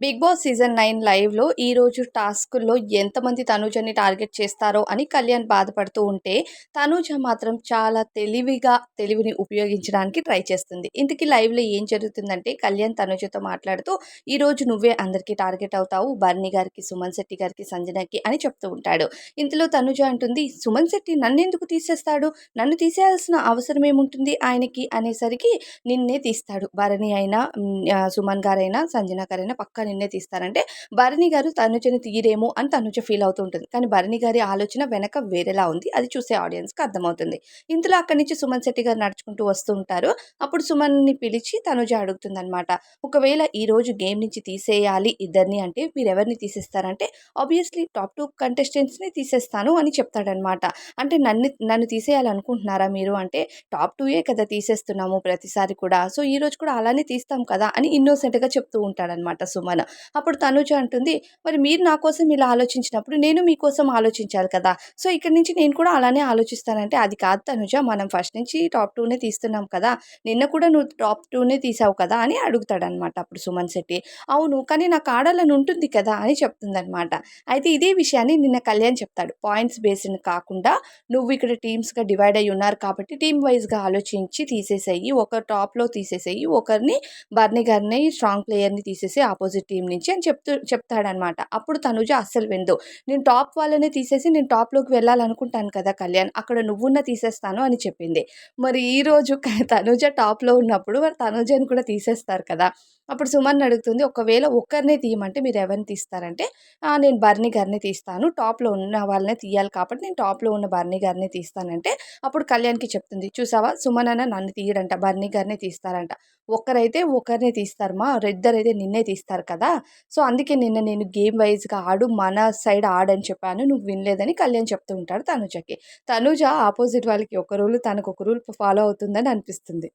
Big boss season 9 లైవ్‌లో ఈరోజు టాస్కుల్లో ఎంతమంది తనూజని టార్గెట్ చేస్తారో అని కళ్యాణ్ బాధపడుతూ ఉంటే, తనూజ మాత్రం చాలా తెలివిని ఉపయోగించడానికి ట్రై చేస్తుంది. ఇంతకీ లైవ్‌లో ఏం జరుగుతుందంటే, కళ్యాణ్ తనూజతో మాట్లాడుతూ, "ఈరోజు నువ్వే అందరికి టార్గెట్ అవుతావు. బర్నీ గారికి, సుమన్ శెట్టి గారికి, సంజనకి" అని చెప్తూ ఉంటాడు. ఇంతలో తనూజ అంటుంది, "సుమన్ శెట్టి నన్నెందుకు తీసేస్తాడు? నన్ను తీసేయాల్సిన అవసరం ఏముంటుంది ఆయనకి" అనేసరికి, "నిన్నే తీస్తాడు. భరణి అయినా, సుమన్ గారైనా, సంజన గారైనా పక్కా నిన్నే తీస్తారంటే, భరణి గారు తనుజని తీయరేమో అని తనుజ ఫీల్ అవుతూ ఉంటుంది. కానీ భరణి గారి ఆలోచన వెనక వేరేలా ఉంది. అది చూసే ఆడియన్స్‌కి అర్థమవుతుంది. ఇంతలో అక్కడి నుంచి సుమన్ శెట్టి గారు నడుచుకుంటూ వస్తూ ఉంటారు. అప్పుడు సుమన్‌ని పిలిచి తనుజ అడుగుతుందనమాట. ఒకవేళ ఈరోజు గేమ్ నుంచి తీసేయాలి ఇద్దరిని అంటే మీరెవరిని తీసేస్తారంటే, ఆబ్వియస్‌లీ టాప్ 2 కంటెస్టెంట్స్‌ని తీసేస్తాను అని చెప్తాడనమాట. అంటే నన్ను తీసేయాలనుకుంటున్నారా మీరు అంటే, టాప్ 2 కదా తీసేస్తున్నాము ప్రతిసారి కూడా. సో, ఈరోజు కూడా అలానే తీస్తాం కదా! అని ఇన్నోసెంట్‌గా చెప్తూ ఉంటాడనమాట సుమన్. అప్పుడు తనుజ అంటుంది, "మరి మీరు నా కోసం ఇలా ఆలోచించినప్పుడు నేను మీకోసం ఆలోచించాలి కదా! సో, ఇక్కడి నుంచి నేను కూడా అలానే ఆలోచిస్తానంటే, అది కాదు తనుజ మనం ఫస్ట్ నుంచి టాప్ 2నే తీస్తున్నాం కదా! నిన్న కూడా నువ్వు టాప్ 2నే తీసావు కదా!" అని అడుగుతాడనమాట అప్పుడు సుమన్ శెట్టి. "అవును. కానీ నాకు ఆడాలని ఉంటుంది కదా!" అని చెప్తుందనమాట. అయితే ఇదే విషయాన్ని నిన్న కళ్యాణ్ చెప్తాడు. పాయింట్స్ బేస్డ్ కాకుండా నువ్వు ఇక్కడ టీమ్స్‌గా డివైడ్ అయ్యి ఉన్నారు కాబట్టి టీమ్ వైస్‌గా ఆలోచించి తీసేసేయి. ఒక టాప్‌లో తీసేసేయి. ఒకరిని బర్నీ గారిని స్ట్రాంగ్ ప్లేయర్‌ని తీసేసి అపోజిట్ టీమ్ నుంచి అని చెప్తాడనమాట. అప్పుడు తనుజ అస్సలు వినదు. నేను టాప్ వాళ్ళనే తీసేసి నేను టాప్‌లోకి వెళ్ళాలనుకుంటాను కదా కళ్యాణ్! అక్కడ నువ్వున్నా తీసేస్తాను అని చెప్పింది. మరి ఈరోజు తనుజ టాప్‌లో ఉన్నప్పుడు మరి తనుజని కూడా తీసేస్తారు కదా! అప్పుడు సుమన్ అడుగుతుంది, "ఒకవేళ ఒక్కరినే తీయమంటే మీరెవరిని తీస్తారంటే" నేను బర్నీ గారిని తీస్తాను. టాప్‌లో ఉన్న వాళ్ళనే తీయాలి కాబట్టి నేను టాప్‌లో ఉన్న బర్నీ గారినే తీస్తానంటే అప్పుడు కళ్యాణ్‌కి చెప్తుంది. "చూసావా సుమన్ అన్న నన్ను తీయడంట. బర్నీ గారినే తీస్తారంట. ఒక్కరైతే ఒకరినే తీస్తారమ్మా. ఇద్దరైతే నిన్నే తీస్తారు కదా! సో, అందుకే నిన్న నేను గేమ్ వైస్‌గా ఆడు. మన సైడ్ ఆడని చెప్పాను. నువ్వు వినలేదని" కళ్యాణ్ చెప్తూ ఉంటాడు తనుజకి. తనుజ అపోజిట్ వాళ్ళకి ఒక రూల్, తనకొక రూల్ ఫాలో అవుతుందని అనిపిస్తుంది.